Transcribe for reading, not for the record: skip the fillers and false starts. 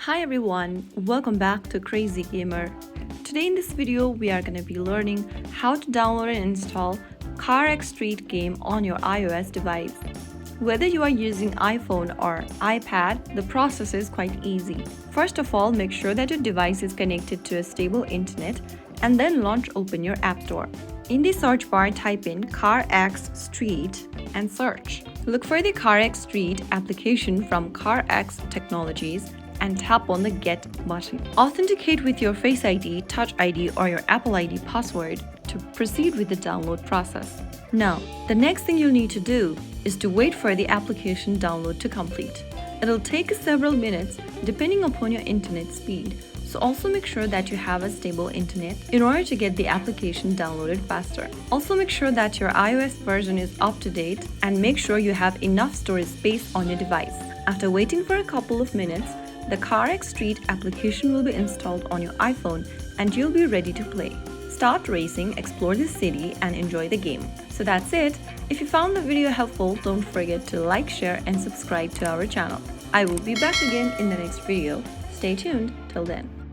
Hi everyone, welcome back to Crazy Gamer. Today in this video we are going to be learning how to download and install CarX Street game on your iOS device. Whether you are using iPhone or iPad, the process is quite easy. First of all, make sure that your device is connected to a stable internet and then open your App Store. In the search bar, type in CarX Street and search. Look for the CarX Street application from CarX Technologies and tap on the Get button. Authenticate with your Face ID, Touch ID or your Apple ID password to proceed with the download process. Now, the next thing you'll need to do is to wait for the application download to complete. It'll take several minutes depending upon your internet speed, so also make sure that you have a stable internet in order to get the application downloaded faster. Also make sure that your iOS version is up to date and make sure you have enough storage space on your device. After waiting for a couple of minutes, the CarX Street application will be installed on your iPhone and you'll be ready to play. Start racing, explore the city and enjoy the game. So that's it. If you found the video helpful, don't forget to like, share and subscribe to our channel. I will be back again in the next video. Stay tuned till then.